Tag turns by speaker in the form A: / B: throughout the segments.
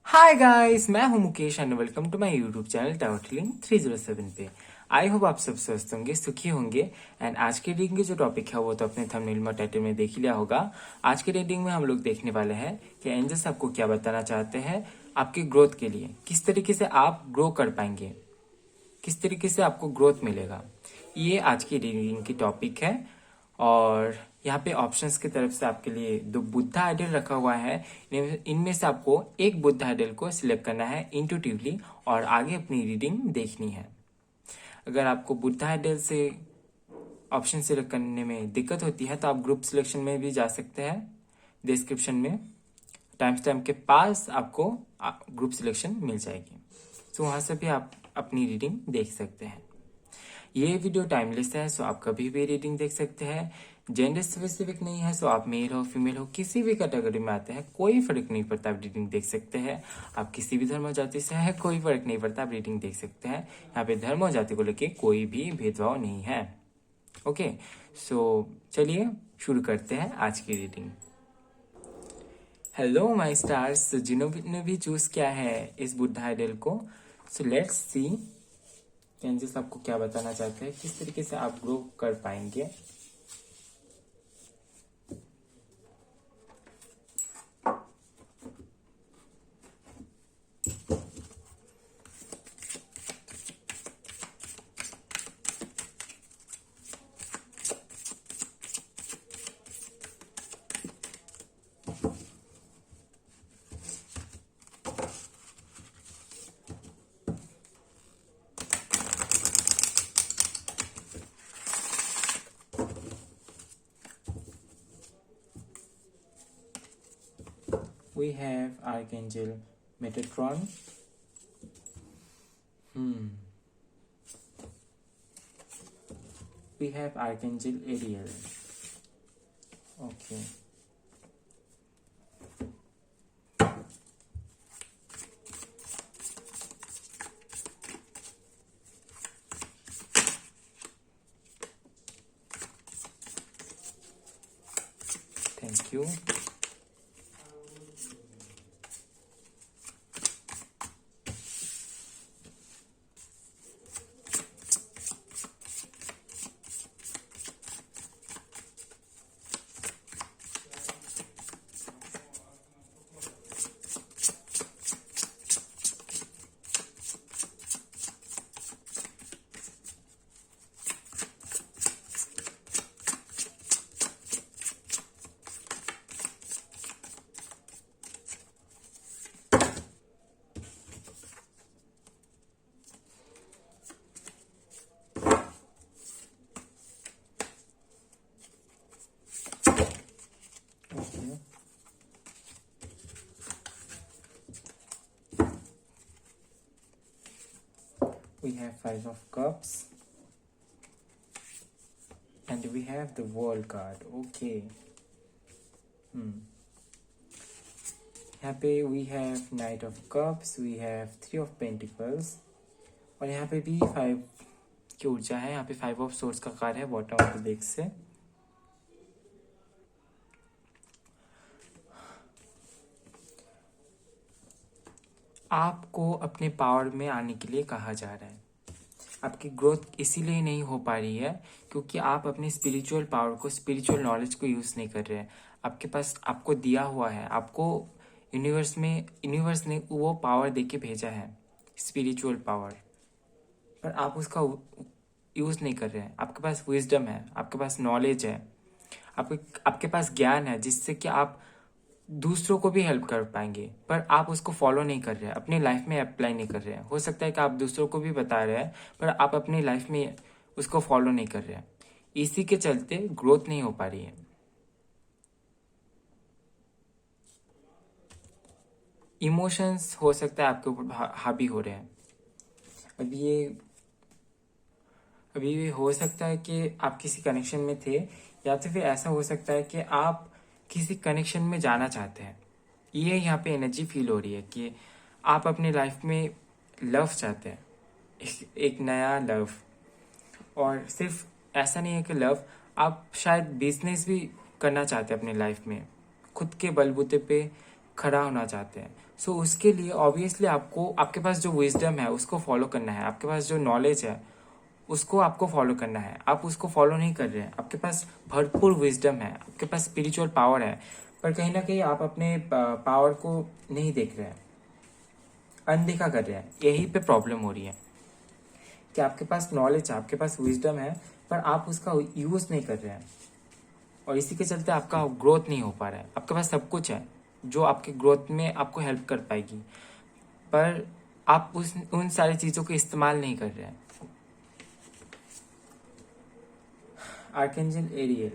A: हाय guys, मैं हूं Mukesh and welcome to my YouTube channel टाउटलिंग 307 पे। आई होप आप सब स्वस्थ होंगे, सुखी होंगे। एंड आज के रीडिंग की जो टॉपिक है वो तो अपने थंबनेल में टाइटल में देख ही लिया होगा। आज के रीडिंग में हम लोग देखने वाले हैं कि एंजल्स आपको क्या बताना चाहते हैं आपकी ग्रोथ के लिए, किस तरीके से आप ग्रो कर पाएंगे, किस तरीके से आपको ग्रोथ मिलेगा। ये आज की रीडिंग की टॉपिक है। और यहाँ पे ऑप्शंस की तरफ से आपके लिए दो बुद्धा आइडल रखा हुआ है। इनमें से आपको एक बुद्धा आइडल को सिलेक्ट करना है इंट्यूटिवली और आगे अपनी रीडिंग देखनी है। अगर आपको बुद्धा आइडल से ऑप्शन सिलेक्ट करने में दिक्कत होती है तो आप ग्रुप सिलेक्शन में भी जा सकते हैं। डिस्क्रिप्शन में टाइम स्टैम्प के पास आपको ग्रुप सिलेक्शन मिल जाएगी, तो वहां से भी आप अपनी रीडिंग देख सकते हैं। ये वीडियो टाइमलेस है, सो आप कभी भी रीडिंग देख सकते हैं। जेंडर स्पेसिफिक नहीं है, सो आप मेल हो फीमेल हो किसी भी कैटेगरी में आते हैं कोई फर्क नहीं पड़ता, आप रीडिंग देख सकते हैं। आप किसी भी धर्म और जाति से है कोई फर्क नहीं पड़ता, आप रीडिंग देख सकते हैं। यहाँ पे धर्म और जाति को लेके कोई भी भेदभाव नहीं है। ओके, सो चलिए शुरू करते हैं आज की रीडिंग। हेलो माय स्टार्स, जिन्होंने भी चूज किया है इस बुद्धा आइडल को, सो लेट्स सी एंजल्स आपको क्या बताना चाहते हैं, किस तरीके से आप ग्रो कर पाएंगे। We have Archangel Metatron. We have Archangel Ariel. Okay. Thank you. Okay. We have Five of Cups. And we have the World card. Okay. यहाँ पे we have Knight of Cups, we have Three of Pentacles, और यहाँ पे भी 5 की ऊर्जा है। यहाँ पे 5 ऑफ सोर्स का कार्ड है बॉटम ऑफ द डेक से। आपको अपने पावर में आने के लिए कहा जा रहा है। आपकी ग्रोथ इसीलिए नहीं हो पा रही है क्योंकि आप अपने स्पिरिचुअल पावर को, स्पिरिचुअल नॉलेज को यूज नहीं कर रहे हैं। आपके पास आपको दिया हुआ है, आपको यूनिवर्स ने वो पावर देके भेजा है, स्पिरिचुअल पावर, पर आप उसका यूज नहीं कर रहे हैं। आपके पास विजडम है, आपके पास नॉलेज है, आपके पास ज्ञान है जिससे कि आप दूसरों को भी हेल्प कर पाएंगे, पर आप उसको फॉलो नहीं कर रहे हैं, अपनी लाइफ में अप्लाई नहीं कर रहे हैं। हो सकता है कि आप दूसरों को भी बता रहे हैं पर आप अपनी लाइफ में उसको फॉलो नहीं कर रहे हैं। इसी के चलते ग्रोथ नहीं हो पा रही है। इमोशंस हो सकता है आपके ऊपर हावी हो रहे हैं। अभी ये हो सकता है कि आप किसी कनेक्शन में थे, या तो फिर ऐसा हो सकता है कि आप किसी कनेक्शन में जाना चाहते हैं। ये यहाँ पे एनर्जी फील हो रही है कि आप अपनी लाइफ में लव चाहते हैं, एक नया लव। और सिर्फ ऐसा नहीं है कि लव, आप शायद बिजनेस भी करना चाहते हैं अपनी लाइफ में, खुद के बलबूते पे खड़ा होना चाहते हैं। सो उसके लिए ऑब्वियसली आपको आपके पास जो विजडम है उसको फॉलो करना है, आपके पास जो नॉलेज है उसको आपको फॉलो करना है। आप उसको फॉलो नहीं कर रहे हैं। आपके पास भरपूर विजडम है, आपके पास स्पिरिचुअल पावर है, पर कहीं ना कहीं आप अपने पावर को नहीं देख रहे हैं, अनदेखा कर रहे हैं। यही पे प्रॉब्लम हो रही है कि आपके पास नॉलेज है, आपके पास विजडम है, पर आप उसका यूज नहीं कर रहे हैं, और इसी के चलते आपका ग्रोथ नहीं हो पा रहा है। आपके पास सब कुछ है जो आपके ग्रोथ में आपको हेल्प कर पाएगी, पर आप उन सारी चीजों को इस्तेमाल नहीं कर रहे हैं। आर्कएंजल एरियल,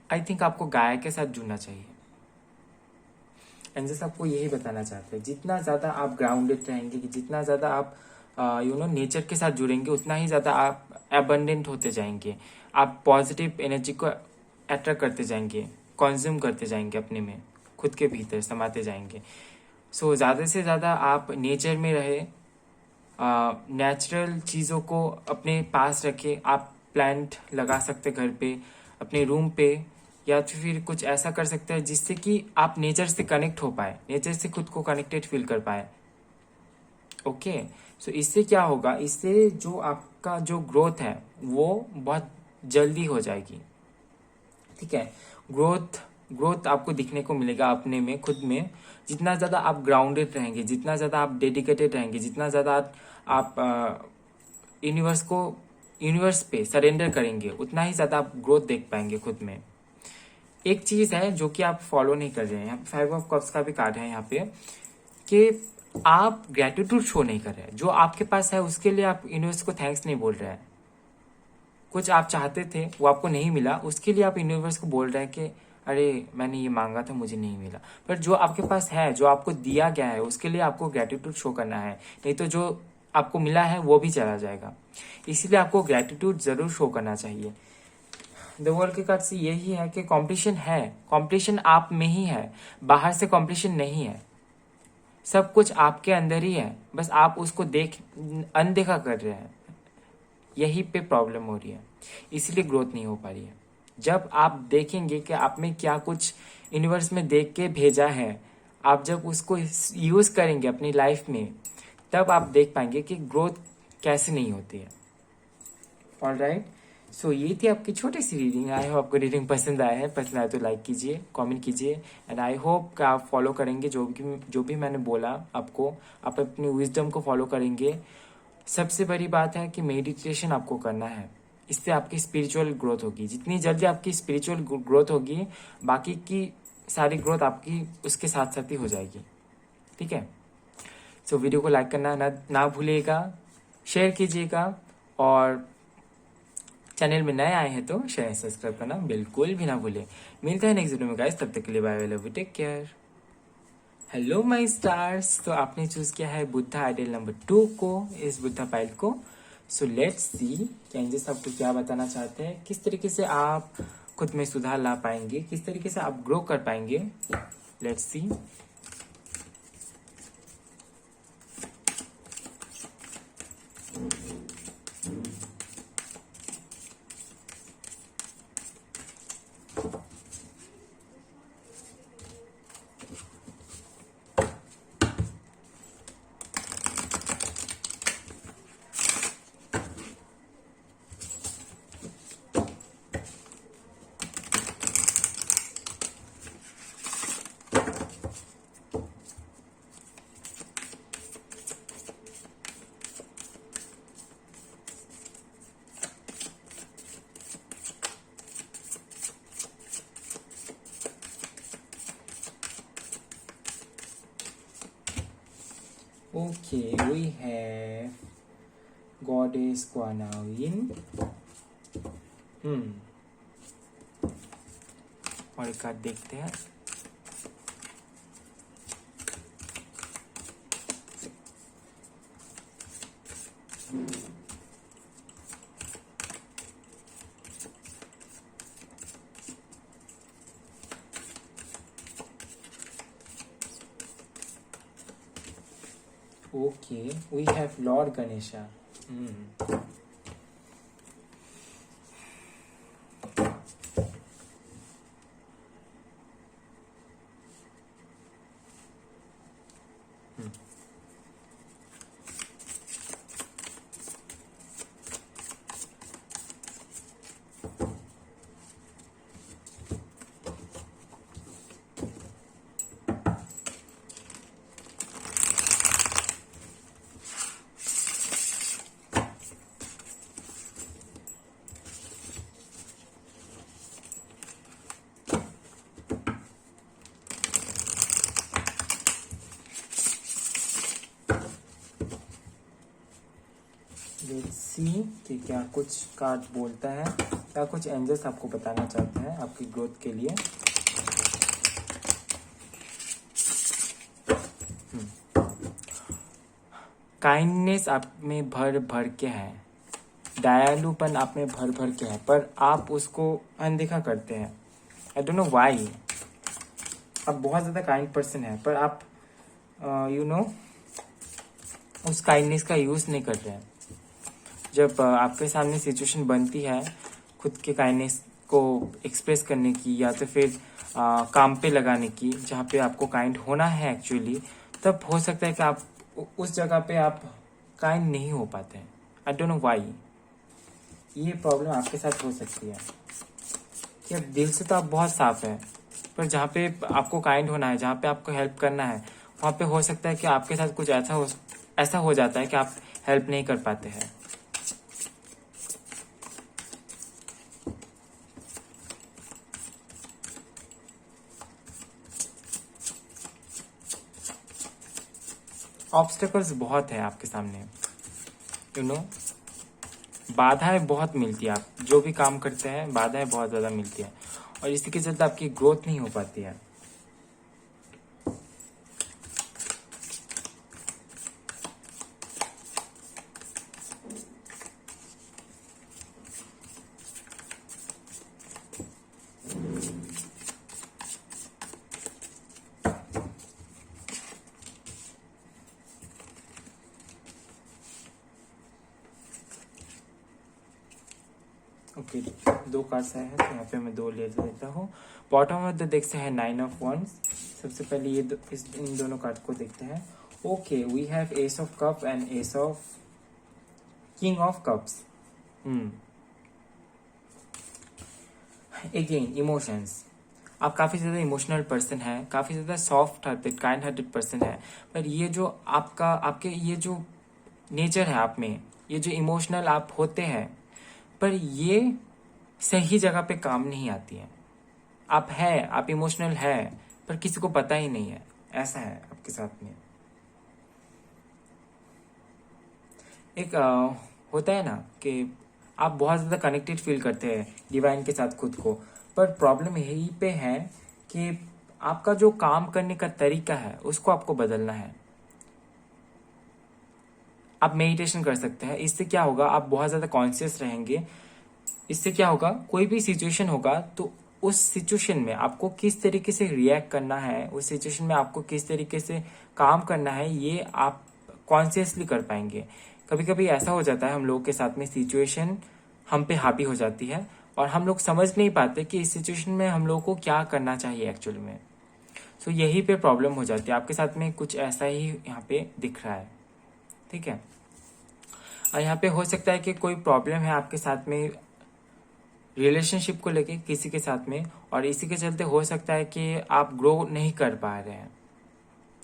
A: आई थिंक आपको गाय के साथ जुड़ना चाहिए। एंजल्स आपको यही बताना चाहते हैं, जितना ज़्यादा आप ग्राउंडेड रहेंगे, कि जितना ज़्यादा आप नेचर के साथ जुड़ेंगे, उतना ही ज़्यादा आप एबंडेंट होते जाएंगे। आप पॉजिटिव एनर्जी को अट्रैक्ट करते जाएंगे, कंज्यूम करते जाएंगे, अपने में खुद के भीतर समाते जाएंगे। सो ज़्यादा से ज़्यादा आप नेचर में रहे, नेचुरल चीज़ों को अपने पास रखे। आप प्लांट लगा सकते घर पे, अपने रूम पे, या तो फिर कुछ ऐसा कर सकते हैं जिससे कि आप नेचर से कनेक्ट हो पाए, नेचर से खुद को कनेक्टेड फील कर पाए। ओके, सो इससे क्या होगा, इससे जो आपका जो ग्रोथ है वो बहुत जल्दी हो जाएगी। ठीक है, ग्रोथ ग्रोथ आपको दिखने को मिलेगा अपने में, खुद में। जितना ज़्यादा आप ग्राउंडेड रहेंगे, जितना ज़्यादा आप डेडिकेटेड रहेंगे, जितना ज़्यादा आप यूनिवर्स पे सरेंडर करेंगे, उतना ही ज़्यादा आप ग्रोथ देख पाएंगे खुद में। एक चीज़ है जो कि आप फॉलो नहीं कर रहे हैं, 5 ऑफ कप्स का भी कार्ड है यहाँ पे, कि आप ग्रेटिट्यूड शो नहीं कर रहे हैं। जो आपके पास है उसके लिए आप यूनिवर्स को थैंक्स नहीं बोल रहे हैं। कुछ आप चाहते थे वो आपको नहीं मिला, उसके लिए आप यूनिवर्स को बोल रहे हैं कि अरे मैंने ये मांगा था, मुझे नहीं मिला। पर जो आपके पास है, जो आपको दिया गया है, उसके लिए आपको ग्रेटिट्यूड शो करना है, नहीं तो जो आपको मिला है वो भी चला जाएगा। इसीलिए आपको ग्रेटिट्यूड जरूर शो करना चाहिए। द वर्ल्ड के कार्ड से यही है कि कंपटीशन है, कंपटीशन आप में ही है, बाहर से कंपटीशन नहीं है। सब कुछ आपके अंदर ही है, बस आप उसको अनदेखा कर रहे हैं। यही पे प्रॉब्लम हो रही है, इसलिए ग्रोथ नहीं हो पा रही है। जब आप देखेंगे कि आप में क्या कुछ यूनिवर्स में देख के भेजा है, आप जब उसको यूज करेंगे अपनी लाइफ में, तब आप देख पाएंगे कि ग्रोथ कैसे नहीं होती है। ऑलराइट, सो ये थी आपकी छोटी सी रीडिंग। आई होप आपको रीडिंग पसंद आया है। पसंद आया तो लाइक कीजिए, कमेंट कीजिए, एंड आई होप कि आप फॉलो करेंगे जो भी मैंने बोला आपको। आप अपनी विजडम को फॉलो करेंगे। सबसे बड़ी बात है कि मेडिटेशन आपको करना है, इससे आपकी स्पिरिचुअल ग्रोथ होगी। जितनी जल्दी आपकी स्पिरिचुअल ग्रोथ होगी, बाकी की सारी ग्रोथ आपकी उसके साथ साथ ही हो जाएगी। ठीक है, सो वीडियो को लाइक करना ना भूलिएगा, शेयर कीजिएगा, और चैनल में नए आए हैं तो शेयर सब्सक्राइब करना बिल्कुल भी ना भूले। मिलते हैं नेक्स्ट वीडियो में गाइस, तब तक के लिए bye, love you, take care. Hello my stars, तो आपने चूज किया है बुद्धा आइडल नंबर 2 को, इस बुद्धा पाइल को। सो लेट्स सी कि एंजल्स आपको क्या बताना चाहते हैं, किस तरीके से आप खुद में सुधार ला पाएंगे, किस तरीके से आप ग्रो कर पाएंगे। Let's see. Okay, we have Goddess Guanawin. और एक कार्ड देखते हैं। Okay, we have Lord Ganesha. सी कि क्या कुछ कार्ड बोलता है, क्या कुछ एंजल्स आपको बताना चाहते हैं आपकी ग्रोथ के लिए। काइंडनेस आप में भर भर के है, दयालुपन आप में भर भर के है, पर आप उसको अनदेखा करते हैं। I don't know why. आप बहुत ज़्यादा काइंड पर्सन है, पर आप उस काइंडनेस का यूज़ नहीं कर रहे हैं। जब आपके सामने सिचुएशन बनती है खुद के काइंडनेस को एक्सप्रेस करने की या तो फिर काम पे लगाने की, जहाँ पे आपको काइंड होना है एक्चुअली, तब हो सकता है कि आप उस जगह पे आप काइंड नहीं हो पाते हैं। I don't know why. ये प्रॉब्लम आपके साथ हो सकती है कि अब दिल से तो आप बहुत साफ है, पर जहाँ पे आपको काइंड होना है, जहाँ पे आपको हेल्प करना है, वहाँ पे हो सकता है कि आपके साथ कुछ ऐसा हो जाता है कि आप हेल्प नहीं कर पाते हैं। ऑब्स्टेकल्स बहुत है आपके सामने, बाधाएं बहुत मिलती है। आप जो भी काम करते हैं बाधाएं बहुत ज़्यादा मिलती है, और इसी के चलते आपकी ग्रोथ नहीं हो पाती है। ओके, दो कार्ड्स आए हैं तो यहाँ पे मैं दो ले लेता हूँ। बॉटम ऑफ द डेक से है 9 ऑफ वंस। सबसे पहले इन दोनों कार्ड को देखते हैं। Okay, we have ace of cup and ace of king of cups. Again emotions, आप काफ़ी ज़्यादा इमोशनल पर्सन है, काफ़ी ज़्यादा soft hearted kind hearted person है, पर ये जो आपके ये जो नेचर है आप में, ये जो इमोशनल आप होते हैं, पर ये सही जगह पे काम नहीं आती है। आप इमोशनल है, पर किसी को पता ही नहीं है। ऐसा है आपके साथ में। एक होता है ना कि आप बहुत ज़्यादा कनेक्टेड फील करते हैं डिवाइन के साथ खुद को, पर प्रॉब्लम यही पे है कि आपका जो काम करने का तरीका है उसको आपको बदलना है। आप मेडिटेशन कर सकते हैं, इससे क्या होगा, आप बहुत ज़्यादा कॉन्शियस रहेंगे। इससे क्या होगा, कोई भी सिचुएशन होगा तो उस सिचुएशन में आपको किस तरीके से रिएक्ट करना है, उस सिचुएशन में आपको किस तरीके से काम करना है, ये आप कॉन्शियसली कर पाएंगे। कभी कभी ऐसा हो जाता है हम लोगों के साथ में, सिचुएशन हम पे हावी हो जाती है और हम लोग समझ नहीं पाते कि इस सिचुएशन में हम लोगों को क्या करना चाहिए एक्चुअल में। सो यही पे प्रॉब्लम हो जाती है। आपके साथ में कुछ ऐसा ही यहाँ पे दिख रहा है, ठीक है। और यहाँ पे हो सकता है कि कोई प्रॉब्लम है आपके साथ में रिलेशनशिप को लेके किसी के साथ में, और इसी के चलते हो सकता है कि आप ग्रो नहीं कर पा रहे हैं,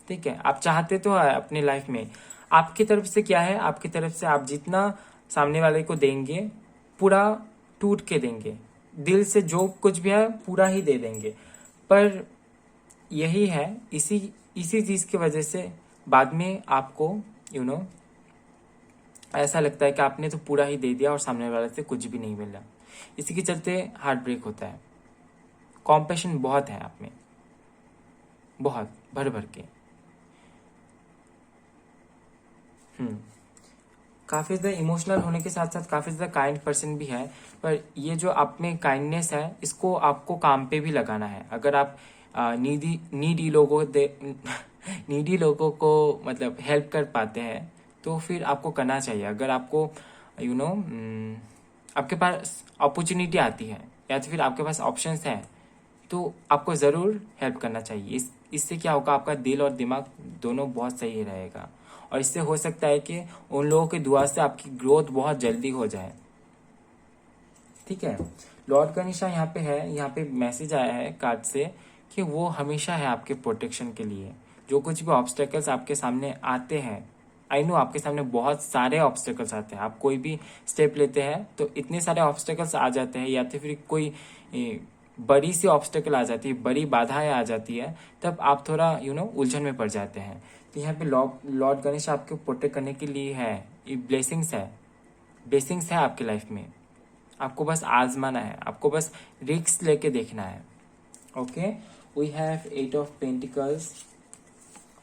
A: ठीक है। आप चाहते तो है अपनी लाइफ में, आपकी तरफ से क्या है, आपकी तरफ से आप जितना सामने वाले को देंगे पूरा टूट के देंगे, दिल से जो कुछ भी है पूरा ही दे देंगे, पर यही है, इसी चीज की वजह से बाद में आपको ऐसा लगता है कि आपने तो पूरा ही दे दिया और सामने वाले से कुछ भी नहीं मिला। इसी के चलते हार्ट ब्रेक होता है। कॉम्पैशन बहुत है आप में, बहुत भर भर के। काफ़ी ज़्यादा इमोशनल होने के साथ साथ काफ़ी ज़्यादा काइंड पर्सन भी है, पर ये जो आप में काइंडनेस है इसको आपको काम पे भी लगाना है। अगर आप नीडी लोगों को मतलब हेल्प कर पाते हैं तो फिर आपको करना चाहिए। अगर आपको आपके पास अपॉर्चुनिटी आती है या तो फिर आपके पास ऑप्शंस हैं तो आपको ज़रूर हेल्प करना चाहिए। इससे क्या होगा, आपका दिल और दिमाग दोनों बहुत सही रहेगा, और इससे हो सकता है कि उन लोगों की दुआ से आपकी ग्रोथ बहुत जल्दी हो जाए, ठीक है। लॉर्ड गणेशा यहाँ पे है, यहाँ पे मैसेज आया है कार्ड से कि वो हमेशा है आपके प्रोटेक्शन के लिए। जो कुछ भी ऑब्स्टेकल्स आपके सामने आते हैं, आई नो आपके सामने बहुत सारे ऑब्स्टेकल्स आते हैं, आप कोई भी स्टेप लेते हैं तो इतने सारे ऑब्स्टेकल्स आ जाते हैं, या तो फिर कोई बड़ी सी ऑब्स्टेकल आ जाती है, बड़ी बाधाएं आ जाती है, तब आप थोड़ा उलझन में पड़ जाते हैं। तो यहाँ पे लॉर्ड गणेश आपको प्रोटेक्ट करने के लिए है, ये ब्लेसिंग्स है, ब्लेसिंग्स है आपके लाइफ में, आपको बस आजमाना है, आपको बस रिस्क लेके देखना है। Okay, we have 8 of pentacles,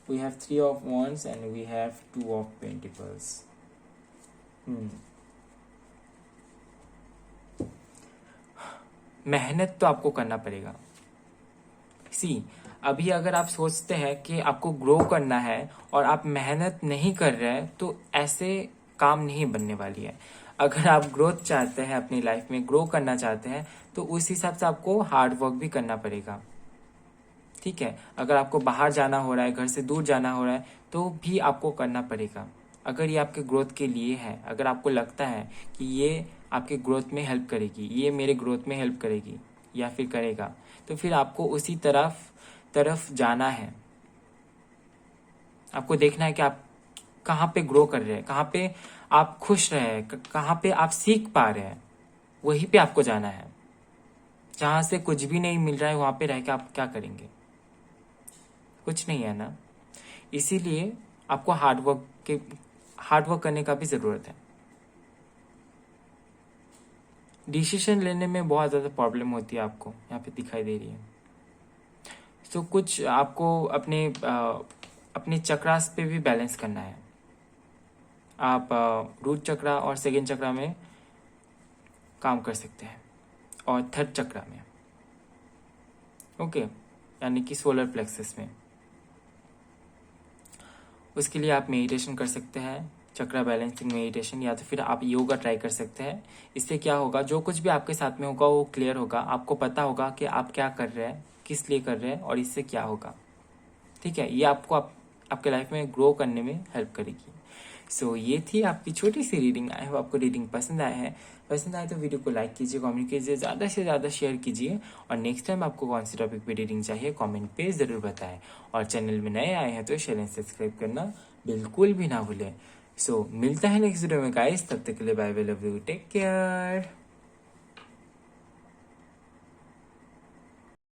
A: we have 3 of wands and we have 2 of pentacles. मेहनत तो आपको करना पड़ेगा। अभी अगर आप सोचते हैं कि आपको ग्रो करना है और आप मेहनत नहीं कर रहे हैं, तो ऐसे काम नहीं बनने वाली है। अगर आप ग्रोथ चाहते हैं, अपनी लाइफ में ग्रो करना चाहते हैं, तो उस हिसाब से आपको हार्ड वर्क भी करना पड़ेगा। ठीक है, अगर आपको बाहर जाना हो रहा है, घर से दूर जाना हो रहा है, तो भी आपको करना पड़ेगा। अगर ये आपके ग्रोथ के लिए है, अगर आपको लगता है कि ये आपके ग्रोथ में हेल्प करेगी, ये मेरे ग्रोथ में हेल्प करेगी या फिर करेगा, तो फिर आपको उसी तरफ जाना है। आपको देखना है कि आप कहाँ पे ग्रो कर रहे हैं, कहाँ पे आप खुश रहे हैं, कहाँ पे आप सीख पा रहे हैं, वहीं पे आपको जाना है। जहां से कुछ भी नहीं मिल रहा है, वहां पे रह के आप क्या करेंगे? कुछ नहीं है ना। इसीलिए आपको हार्ड वर्क करने का भी जरूरत है। डिसीजन लेने में बहुत ज्यादा प्रॉब्लम होती है, आपको यहाँ पे दिखाई दे रही है। तो कुछ आपको अपने चक्रास पे भी बैलेंस करना है। आप रूट चक्रा और सेकेंड चक्रा में काम कर सकते हैं, और थर्ड चक्रा में, ओके, यानी कि सोलर प्लेक्सस में। उसके लिए आप मेडिटेशन कर सकते हैं, चक्रा बैलेंसिंग मेडिटेशन, या तो फिर आप योगा ट्राई कर सकते हैं। इससे क्या होगा, जो कुछ भी आपके साथ में होगा वो क्लियर होगा, आपको पता होगा कि आप क्या कर रहे हैं, किस लिए कर रहे हैं और इससे क्या होगा। ठीक है, ये आपको आपके लाइफ में ग्रो करने में हेल्प करेगी। सो ये थी आपकी छोटी सी रीडिंग। आई होप आपको रीडिंग पसंद आया है। पसंद आए तो वीडियो को लाइक कीजिए, कमेंट कीजिए, ज़्यादा से ज़्यादा शेयर कीजिए, और नेक्स्ट टाइम आपको कौन सी टॉपिक पे रीडिंग चाहिए कमेंट पे ज़रूर बताएं। और चैनल में नए आए हैं तो चैनल सब्सक्राइब करना बिल्कुल भी ना भूलें। सो मिलता है नेक्स्ट वीडियो में गाइस, तब तक के लिए bye bye, love you, take care.